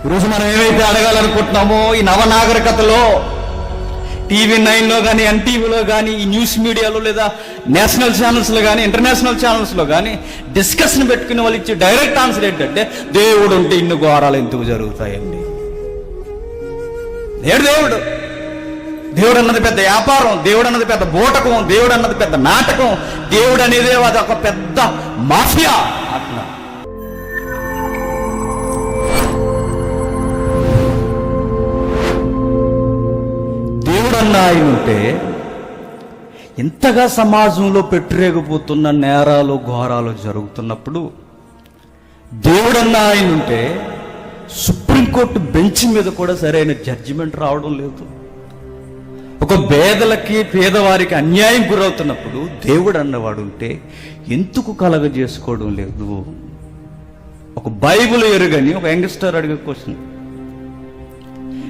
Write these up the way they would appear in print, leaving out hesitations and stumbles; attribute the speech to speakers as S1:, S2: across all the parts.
S1: ఈరోజు మనం ఏమైతే అడగాలనుకుంటున్నామో ఈ నవనాగరికతలో టీవీ 9లో కానీ ఎన్టీవీలో కానీ ఈ న్యూస్ మీడియాలో లేదా నేషనల్ ఛానల్స్లో కానీ ఇంటర్నేషనల్ ఛానల్స్లో కానీ డిస్కషన్ పెట్టుకునే వాళ్ళు ఇచ్చే డైరెక్ట్ ఆన్సర్ ఏంటంటే దేవుడు ఉంటే ఇన్ని ఘోరాలు ఎందుకు జరుగుతాయండి. దేవుడు దేవుడు అన్నది పెద్ద వ్యాపారం, దేవుడు అన్నది పెద్ద బూటకం, దేవుడు అన్నది పెద్ద నాటకం, దేవుడు అనేది అది ఒక పెద్ద మాఫియా అట్లా. దేవుడు అన్న ఆయన ఉంటే ఇంతగా సమాజంలో పెట్టిరేగిపోతున్న నేరాలు ఘోరాలు జరుగుతున్నప్పుడు దేవుడన్న ఆయన ఉంటే సుప్రీంకోర్టు బెంచ్ మీద కూడా సరైన జడ్జిమెంట్ రావడం లేదు. ఒక పేదలకి పేదవారికి అన్యాయం గురవుతున్నప్పుడు దేవుడు అన్నవాడు ఉంటే ఎందుకు కలగజేసుకోవడం లేదు? ఒక బైబిల్ ఎరుగని ఒక యంగ్స్టర్ అడిగే క్వశ్చన్.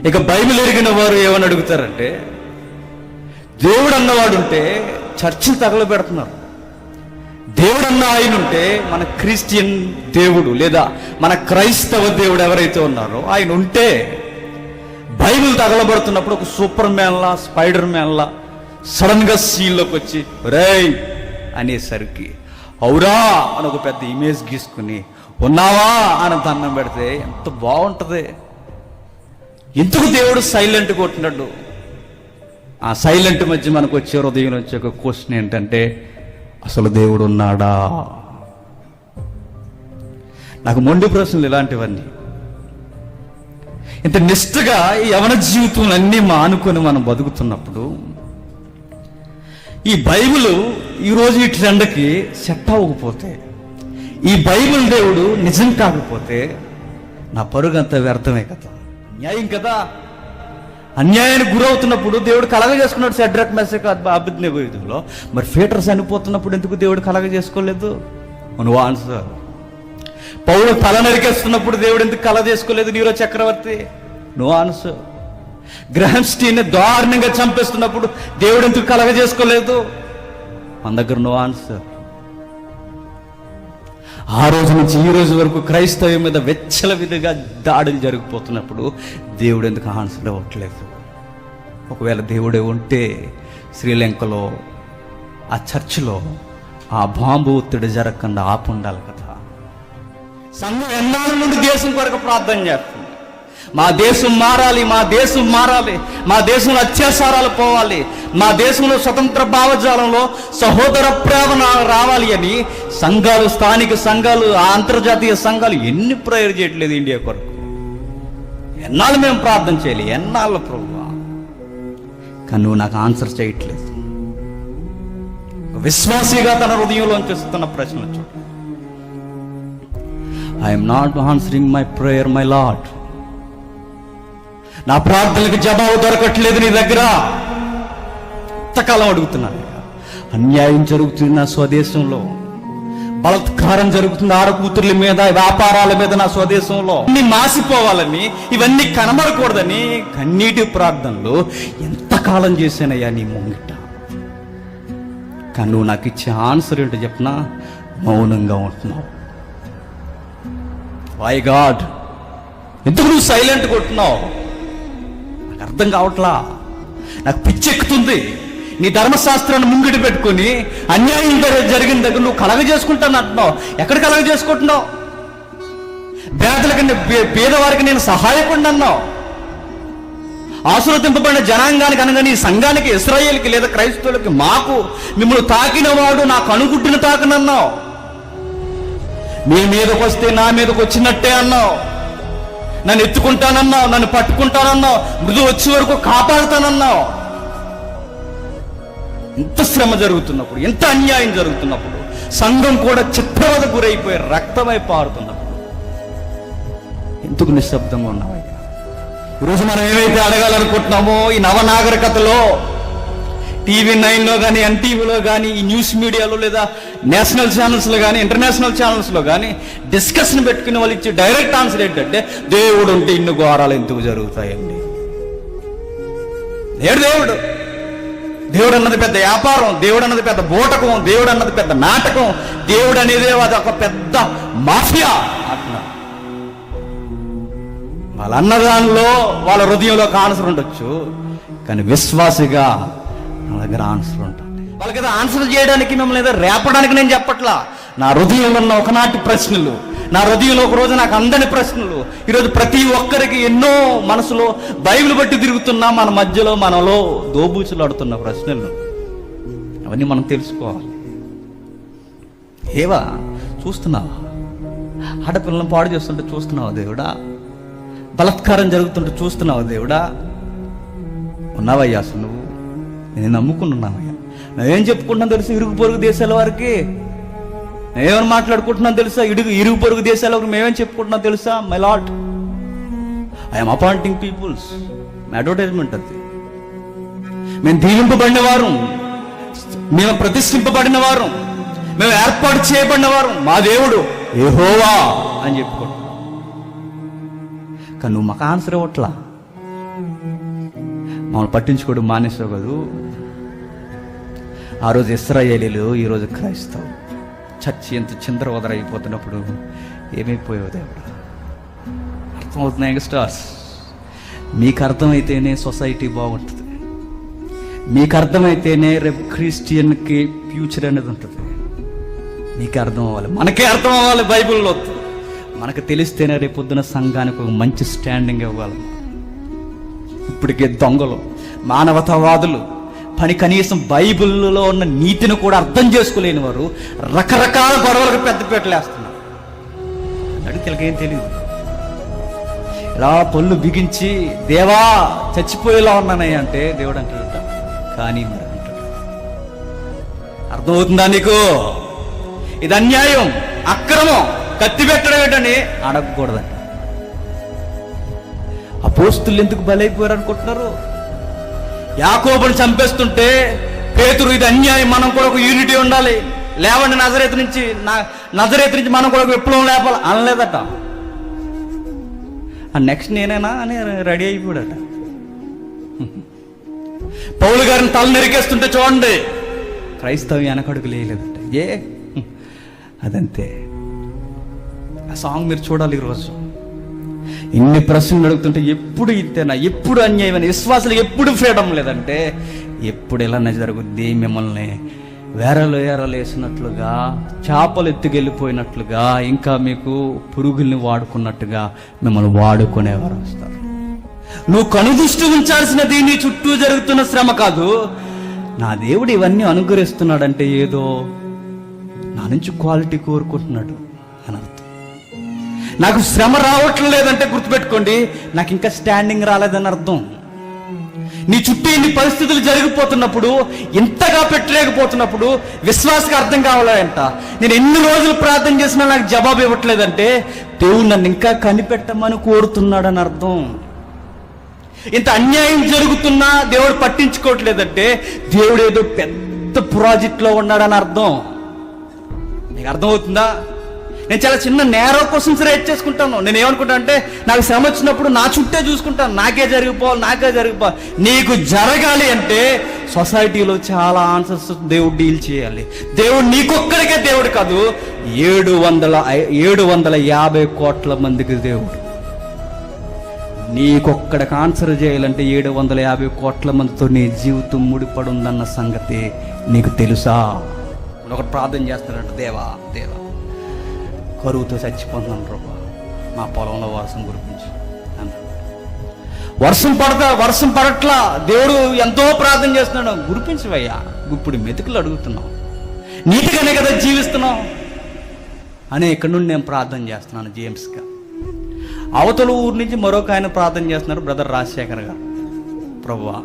S1: ఇక బైబిల్ ఎరిగిన వారు ఏమని అడుగుతారంటే దేవుడు అన్నవాడు ఉంటే చర్చిలు తగలబెడుతున్నారు. దేవుడు అన్న ఆయన ఉంటే మన క్రిస్టియన్ దేవుడు లేదా మన క్రైస్తవ దేవుడు ఎవరైతే ఉన్నారో ఆయన ఉంటే బైబిల్ తగలబడుతున్నప్పుడు ఒక సూపర్ మ్యాన్లా స్పైడర్ మ్యాన్లా సడన్గా సీన్లోకి వచ్చి రేయ్ అనేసరికి అవురా అని ఒక పెద్ద ఇమేజ్ గీసుకుని ఉన్నావా అని దండం పెడితే ఎంత బాగుంటుంది. ఎందుకు దేవుడు సైలెంట్ కొట్టినాడు? ఆ సైలెంట్ మధ్య మనకు వచ్చే హృదయం వచ్చే ఒక క్వశ్చన్ ఏంటంటే అసలు దేవుడు ఉన్నాడా? నాకు మొండి ప్రశ్నలు ఇలాంటివన్నీ. ఇంత నిష్ఠగా ఈ యవన జీవితం అన్నీ మానుకొని మనం బతుకుతున్నప్పుడు ఈ బైబిల్ ఈరోజు ఈ ట్రెండ్కి సెట్ అవ్వకపోతే, ఈ బైబిల్ దేవుడు నిజం కాకపోతే నా పరుగంతా వ్యర్థమే కదా, అన్యాయం కదా. అన్యాయానికి గురవుతున్నప్పుడు దేవుడు కలగ చేసుకున్నాడు షడ్రక్ మెషక్ అబేద్నెగో యుద్ధంలో. మరి పీటర్ చనిపోతున్నప్పుడు ఎందుకు దేవుడు కలగ చేసుకోలేదు? నువ్వు ఆన్సర్. పౌలు తల నరికేస్తున్నప్పుడు దేవుడు ఎందుకు కలగ చేసుకోలేదు? నీరో చక్రవర్తి. నువ్వు ఆన్సర్. గ్రహం స్టీన్ దారుణంగా చంపేస్తున్నప్పుడు దేవుడు ఎందుకు కలగ చేసుకోలేదు? మన దగ్గర నువ్వు ఆన్సర్. ఆ రోజు నుంచి ఈ రోజు వరకు క్రైస్తవం మీద వెచ్చలవిధిగా దాడులు జరిగిపోతున్నప్పుడు దేవుడు ఎందుకు ఆన్సర్ ఇవ్వట్లేదు? ఒకవేళ దేవుడే ఉంటే శ్రీలంకలో ఆ చర్చిలో ఆ బాంబు ఒత్తిడి జరగకుండా ఆపుండాలి కదా. సంఘం ఎన్నాళ్ళ నుండి దేశం కొరకు ప్రార్థన చేస్తుంది. మా దేశం మారాలి, మా దేశం మారాలి, మా దేశంలో అత్యాచారాలు పోవాలి, మా దేశంలో స్వతంత్ర భావజాలంలో సహోదర ప్రేమ రావాలి అని సంఘాలు, స్థానిక సంఘాలు, అంతర్జాతీయ సంఘాలు ఎన్ని ప్రేయర్ చేయట్లేదు ఇండియా కొరకు? ఎన్నాళ్ళు మేము ప్రార్థన చేయాలి? ఎన్నాళ్ళ ప్రభువా? కానీ నువ్వు నాకు ఆన్సర్ చేయట్లేదు. విశ్వాసిగా తన హృదయంలోంచి వస్తున్న ప్రశ్నలు చూడు. I'm not answering my prayer my lord. నా ప్రార్థనలకు జవాబు దొరకట్లేదు నీ దగ్గర. ఎంతకాలం అడుగుతున్నాను. అన్యాయం జరుగుతుంది నా స్వదేశంలో, బలాత్కారం జరుగుతుంది ఆడకూతుర్ల మీద, వ్యాపారాల మీద నా స్వదేశంలో. ఇన్ని మాసిపోవాలని, ఇవన్నీ కనబడకూడదని కన్నీటి ప్రార్థనలు ఎంతకాలం చేశానయ్యా నీ ముంగిట. కానీ నువ్వు నాకు ఇచ్చే ఆన్సర్ ఏంటో చెప్పనా? మౌనంగా ఉంటున్నావు. వై గాడ్, ఎందుకు నువ్వు సైలెంట్ కొట్టున్నావు? నాకు అర్థం కావట్లా. నాకు పిచ్చెక్కుతుంది. నీ ధర్మశాస్త్రాన్ని ముంగిటి పెట్టుకుని అన్యాయం జరిగిన దగ్గర నువ్వు కలగ చేసుకుంటాను అంటున్నావు. ఎక్కడ కలగ చేసుకుంటున్నావు? పేదలకి, పేదవారికి నేను సహాయకుండా అన్నావు. ఆశీర్వదింపబడిన జనాంగానికి అనగా నీ సంఘానికి, ఇశ్రాయేలుకి లేదా క్రైస్తవులకి, మాకు మిమ్మల్ని తాకిన వాడు నా కనుగుడ్డిని తాకనన్నావు. నీ మీదకి వస్తే నా మీదకి వచ్చినట్టే అన్నావు. నన్ను ఎత్తుకుంటానన్నావు, నన్ను పట్టుకుంటానన్నావు, మృదు వచ్చే వరకు కాపాడుతానన్నావు. ఎంత శ్రమ జరుగుతున్నప్పుడు, ఎంత అన్యాయం జరుగుతున్నప్పుడు, సంఘం కూడా చిత్రవద గురైపోయి రక్తమై పారుతున్నప్పుడు ఎందుకు నిశ్శబ్దంగా ఉన్నావు? ఈరోజు మనం ఏమైతే అడగాలనుకుంటున్నామో ఈ నవనాగరికతలో టీవీ 9లో కానీ ఎన్టీవీలో కానీ ఈ న్యూస్ మీడియాలో లేదా నేషనల్ ఛానల్స్లో కానీ ఇంటర్నేషనల్ ఛానల్స్లో కానీ డిస్కషన్ పెట్టుకునే వాళ్ళు ఇచ్చే డైరెక్ట్ ఆన్సర్ ఏంటంటే దేవుడు ఉంటే ఇన్ని ఘోరాలు ఎందుకు జరుగుతాయండి. దేవుడు దేవుడు అన్నది పెద్ద వ్యాపారం, దేవుడు అన్నది పెద్ద బూటకం, దేవుడు అన్నది పెద్ద నాటకం, దేవుడు అనేది అది ఒక పెద్ద మాఫియా అట్లా. వాళ్ళ అన్నదానిలో వాళ్ళ హృదయంలో ఒక ఆన్సర్ ఉండొచ్చు, కానీ విశ్వాసిగా నా దగ్గర ఆన్సర్ ఉంటుంది. వాళ్ళకి ఏదో ఆన్సర్ చేయడానికి, మిమ్మల్ని ఏదో రేపడానికి నేను చెప్పట్లా. నా హృదయంలో ఉన్న ఒకనాటి ప్రశ్నలు, నా హృదయంలో ఒక రోజు నాకు అందని ప్రశ్నలు, ఈరోజు ప్రతి ఒక్కరికి ఎన్నో మనసులో బైబిల్ బట్టి తిరుగుతున్నా మన మధ్యలో మనలో దోబూచులాడుతున్న ప్రశ్నలు, అవన్నీ మనం తెలుసుకోవాలి. ఏవా చూస్తున్నావా? ఆడపిల్లలను పాడు చేస్తుంటే చూస్తున్నావా దేవుడా? బలాత్కారం జరుగుతుంటే చూస్తున్నావా దేవుడా? ఉన్నావయ్యా అసలు నువ్వు? నేను నమ్ముకున్నావయ్యా. నేనేం చెప్పుకుంటున్నాను తెలుసు ఇరుగు పొరుగు దేశాల వారికి? నేనేమని మాట్లాడుకుంటున్నాను తెలుసా? ఇరుగు పొరుగు దేశాల వారికి మేమేం చెప్పుకుంటున్నాం తెలుసా? My lot, I'm appointing peoples. Advertisement అది. మేము దీవింపబడిన వారు, మేము ప్రతిష్ఠింపబడిన వారు, మేము ఏర్పాటు చేయబడిన వారు, మా దేవుడు యెహోవా అని చెప్పుకుంటున్నాం. కానీ నువ్వు మాకు ఆన్సర్ ఇవ్వట్లా. మమ్మల్ని పట్టించుకోవడం మానేసావు కదూ. ఆ రోజు ఇశ్రాయేలీలు, ఈరోజు క్రైస్తవు. చర్చి ఎంత చిందరవదర అయిపోతున్నప్పుడు ఏమైపోయావు దేవుడు? అర్థమవుతుంది యంగ్స్టర్స్? మీకు అర్థమైతేనే సొసైటీ బాగుంటుంది. మీకు అర్థమైతేనే రేపు క్రిస్టియన్కి ఫ్యూచర్ అనేది ఉంటుంది. నీకే అర్థం అవ్వాలి, మనకే అర్థం అవ్వాలి. బైబిల్లో మనకు తెలిస్తేనే రేపు పొద్దున సంఘానికి ఒక మంచి స్టాండింగ్ ఇవ్వాలి. ఇప్పటికే దొంగలు, మానవతావాదులు, పని కనీసం బైబిల్లో ఉన్న నీతిని కూడా అర్థం చేసుకోలేని వారు రకరకాల గొడవలకు పెద్దపీటలు వేస్తున్నారు. అడిగితే ఏం తెలియదు. ఇలా పళ్ళు బిగించి దేవా చచ్చిపోయేలా ఉన్నానయ్య అంటే దేవుడు అంటాడట, కానీ మరి అంటాడు. అర్థమవుతుందా నీకు? ఇది అన్యాయం, అక్రమం, కత్తి పెట్టడం ఏంటని అడగకూడదంట. అపోస్తులు ఎందుకు బలైపోయారు అనుకుంటున్నారు? యాకోబుని చంపేస్తుంటే పేతురు ఇది అన్యాయం, మనం కూడా ఒక యూనిటీ ఉండాలి, లేవండి నజరేతు నుంచి మనం కూడా ఒక విప్లవం లేపాలి అనలేదట. నెక్స్ట్ నేనేనా అని రెడీ అయిపోయాడట. పౌలు గారిని తల నరికేస్తుంటే చూడండి, క్రైస్తవం వెనకడుగు లేదట. అదంతే. ఆ సాంగ్ మీరు చూడాలి. ఈరోజు ఇన్ని ప్రశ్నలు అడుగుతుంటే ఎప్పుడు ఇంతేనా, ఎప్పుడు అన్యాయమని, విశ్వాసాలు ఎప్పుడు ఫ్రీడమ్ లేదంటే ఎప్పుడు ఇలానే జరుగుద్ది. మిమ్మల్ని వేరలు వేసినట్లుగా, చేపలు ఎత్తుకెళ్ళిపోయినట్లుగా, ఇంకా మీకు పురుగుల్ని వాడుకున్నట్టుగా మిమ్మల్ని వాడుకునేవారు వస్తారు. నువ్వు కనుదృష్టి ఉంచాల్సినది నీ చుట్టూ జరుగుతున్న శ్రమ కాదు. నా దేవుడు ఇవన్నీ అనుగ్రహిస్తున్నాడంటే ఏదో నా నుంచి క్వాలిటీ కోరుకుంటున్నాడు అని అర్థం. నాకు శ్రమ రావట్లేదంటే గుర్తుపెట్టుకోండి, నాకు ఇంకా స్టాండింగ్ రాలేదని అర్థం. నీ చుట్టూ ఇన్ని పరిస్థితులు జరిగిపోతున్నప్పుడు, ఇంతగా పెట్టలేకపోతున్నప్పుడు విశ్వాసకి అర్థం కావాలంట. నేను ఎన్ని రోజులు ప్రార్థన చేసినా నాకు జవాబు ఇవ్వట్లేదంటే దేవుడు నన్ను ఇంకా కనిపెట్టమని కోరుతున్నాడని అర్థం. ఇంత అన్యాయం జరుగుతున్నా దేవుడు పట్టించుకోవట్లేదంటే దేవుడు ఏదో పెద్ద ప్రాజెక్ట్లో ఉన్నాడని అర్థం. నీకు అర్థమవుతుందా? నేను చాలా చిన్న నేరో క్వశ్చన్స్ రేట్ చేసుకుంటాను. నేను ఏమనుకుంటా అంటే, నాకు శ్రమ వచ్చినప్పుడు నా చుట్టే చూసుకుంటాను, నాకే జరిగిపోవాలి. నీకు జరగాలి అంటే సొసైటీలో చాలా ఆన్సర్స్ దేవుడు డీల్ చేయాలి. దేవుడు నీకొక్కడికే దేవుడు కాదు, 750 కోట్ల మందికి దేవుడు. నీకొక్కడికి ఆన్సర్ చేయాలంటే 750 కోట్ల మందితో నీ జీవితం ముడిపడి ఉందన్న సంగతి నీకు తెలుసా? ఒకటి ప్రార్థన చేస్తాడంట, దేవా కరువుతో చచ్చిపోతున్నాను ప్రభా, మా పొలంలో వర్షం కురిపించు అన్నాడు. వర్షం పడట్లా. దేవుడు ఎంతో ప్రార్థన చేస్తున్నాడు, కురిపించవయ్యా. ఇప్పుడు మెతుకులు అడుగుతున్నావు, నీటిగానే కదా జీవిస్తున్నావు అని ఇక్కడి నుండి నేను ప్రార్థన చేస్తున్నాను. జేమ్స్గా అవతల ఊరు నుంచి మరొక ఆయన ప్రార్థన చేస్తున్నారు, బ్రదర్ రాజశేఖర్ గారు. ప్రభువా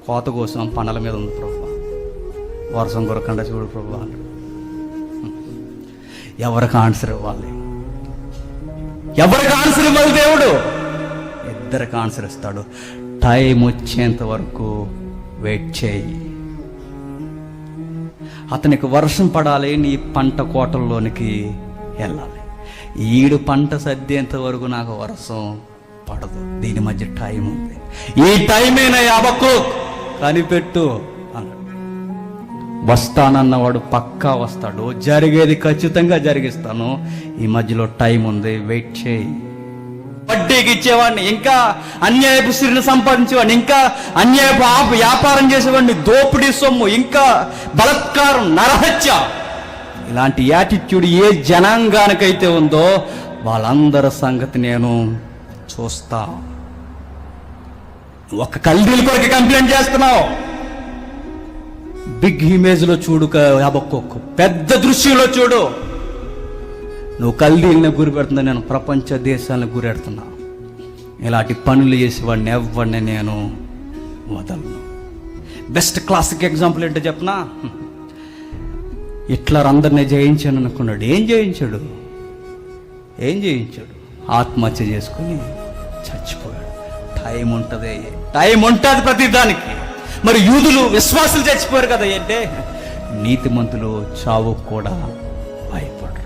S1: కోత కోసం పనుల మీద ఉంది ప్రభువా, వర్షం కొరకుండా చూడు ప్రభువా. ఎవరికి ఆన్సర్ ఇవ్వాలి? దేవుడు ఇద్దరికి ఆన్సర్ ఇస్తాడు. టైం వచ్చేంత వరకు వెయిట్ చేయి. అతనికి వర్షం పడాలి, నీ పంట కోటల్లోనికి వెళ్ళాలి. ఈడు పంట సర్దేంత వరకు నాకు వర్షం పడదు. దీని మధ్య టైం ఉంది. ఈ టైమేనా యాబక్కు కనిపెట్టు అన్నాడు. వస్తానన్నవాడు పక్కా వస్తాడు, జరిగేది ఖచ్చితంగా జరిగిస్తాను. ఈ మధ్యలో టైం ఉంది, వెయిట్ చేయి. వడ్డీకి ఇచ్చేవాడిని, ఇంకా అన్యాయపు సిరిని సంపాదించేవాడిని, ఇంకా అన్యాయపు వ్యాపారం చేసేవాడిని, దోపిడీ సొమ్ము, ఇంకా బలత్కారం, నరహత్య. ఇలాంటి యాటిట్యూడ్ ఏ జనాంగానికైతే ఉందో వాళ్ళందరి సంగతి నేను చూస్తా. ఒక కల్దీల కొరకు కంప్లైంట్ చేస్తున్నావు, బిగ్ ఇమేజ్లో చూడు, హబక్కూకు పెద్ద దృశ్యంలో చూడు. నువ్వు కల్దీల్ని గురి పెడుతున్నా, నేను ప్రపంచ దేశాలను గురి పెడుతున్నా. ఇలాంటి పనులు చేసేవాడిని ఎవరిని నేను వదలను. బెస్ట్ క్లాసిక్ ఎగ్జాంపుల్ ఏంటో చెప్పనా? హిట్లర్ అందరినీ జయించాను అనుకున్నాడు. ఏం జయించాడు? ఆత్మహత్య చేసుకుని చచ్చిపోయాడు. టైం ఉంటుంది ప్రతి దానికి. మరి యూదులు, విశ్వాసులు చచ్చిపోయారు కదా. అంటే నీతిమంతులు చావు కూడా భయపడరు.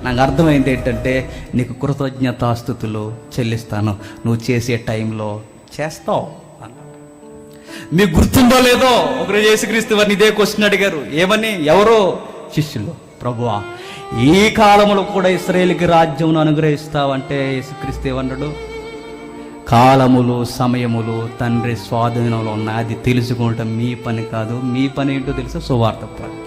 S1: నాకు అర్థమైంది ఏంటంటే, నీకు కృతజ్ఞతాస్తుతులు చెల్లిస్తాను, నువ్వు చేసే టైంలో చేస్తావు అన్నాడు. మీకు గుర్తుందో లేదో, ఒకరు యేసుక్రీస్తు వారిని ఇదే క్వశ్చన్ అడిగారు. ఏమని? ఎవరో శిష్యులు, ప్రభువా ఈ కాలంలో కూడా ఇశ్రాయేలుకి రాజ్యం అనుగ్రహిస్తావంటే యేసుక్రీస్తు ఏమన్నాడు? కాలములు, సమయములు తండ్రి స్వాధీనంలో ఉన్నాయి, అది తెలుసుకోవటం మీ పని కాదు. మీ పని ఏంటో తెలుసా? సువార్త ప్రకటన.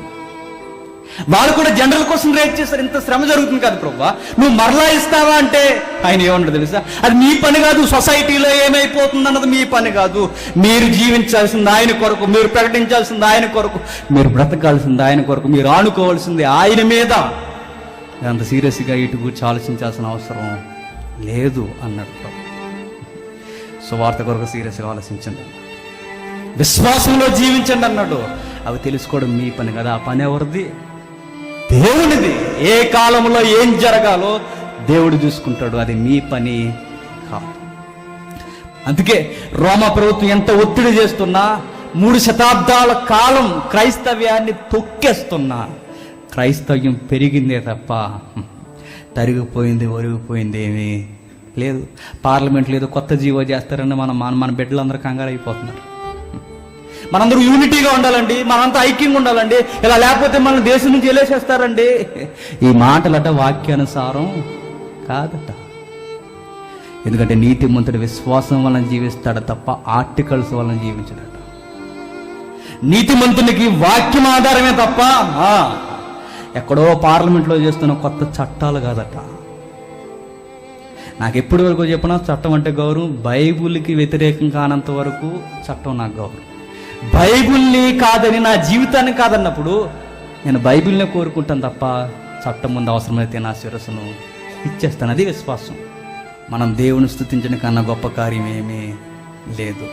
S1: వాళ్ళు కూడా జనరల్ క్వశ్చన్ రేట్ చేస్తారు, ఇంత శ్రమ జరుగుతుంది కదా ప్రభువా, నువ్వు మరలా ఇస్తావా అంటే ఆయన ఏమన్నాడు తెలుసా? అది మీ పని కాదు. సొసైటీలో ఏమైపోతుంది అన్నది మీ పని కాదు. మీరు జీవించాల్సింది ఆయన కొరకు, మీరు ప్రకటించాల్సింది ఆయన కొరకు, మీరు బ్రతకాల్సింది ఆయన కొరకు, మీరు ఆనుకోవాల్సింది ఆయన మీద. అంత సీరియస్గా ఇటు గురించి ఆలోచించాల్సిన అవసరం లేదు అన్నాడు ప్రభు. సువార్త కొరకు సీరియస్గా ఆలోచించండి, విశ్వాసంలో జీవించండి అన్నాడు. అవి తెలుసుకోవడం మీ పని కదా. ఆ పని ఎవరిది? దేవునిది. ఏ కాలంలో ఏం జరగాలో దేవుడు చూసుకుంటాడు, అది మీ పని కాదు. అందుకే రోమా ప్రభుత్వం ఎంత ఒత్తిడి చేస్తున్నా, 3 శతాబ్దాల కాలం క్రైస్తవ్యాన్ని తొక్కేస్తున్నా, క్రైస్తవ్యం పెరిగిందే తప్ప తరిగిపోయింది, ఒరిగిపోయింది ఏమీ లేదు. పార్లమెంట్లో ఏదో కొత్త జీవో చేస్తారని మన బిడ్డలందరూ కంగారు అయిపోతున్నారు. మనందరూ యూనిటీగా ఉండాలండి, మనంతా ఐక్యంగా ఉండాలండి, ఇలా లేకపోతే మన దేశం నుంచి వెళ్ళేసేస్తారండి. ఈ మాటలట వాక్యానుసారం కాదట. ఎందుకంటే నీతిమంతుడు విశ్వాసం వలన జీవిస్తాడు తప్ప ఆర్టికల్స్ వలన జీవించడట. నీతిమంతునికి వాక్యం ఆధారమే తప్ప ఎక్కడో పార్లమెంట్లో చేస్తున్న కొత్త చట్టాలు కాదట. నాకు ఎప్పటి వరకు చెప్పినా చట్టం అంటే గౌరవం, బైబుల్కి వ్యతిరేకం కానంత వరకు చట్టం నాకు గౌరవం. బైబుల్ని కాదని, నా జీవితాన్ని కాదన్నప్పుడు నేను బైబిల్ని కోరుకుంటాను తప్ప చట్టం ముందు అవసరమైతే నా శిరస్సును ఇచ్చేస్తాను. అది విశ్వాసం. మనం దేవుని స్తుతించడం కన్నా గొప్ప కార్యం ఏమీ లేదు.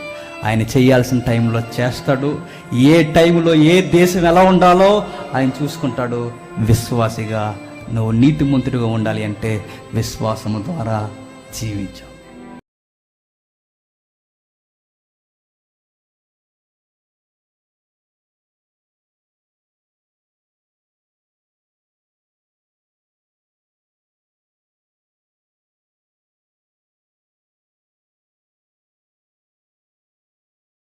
S1: ఆయన చేయాల్సిన టైంలో చేస్తాడు. ఏ టైంలో ఏ దేశం ఎలా ఉండాలో ఆయన చూసుకుంటాడు. విశ్వాసిగా నువ్వు నీతిమంతుడిగా ఉండాలి అంటే విశ్వాసము ద్వారా జీవించు.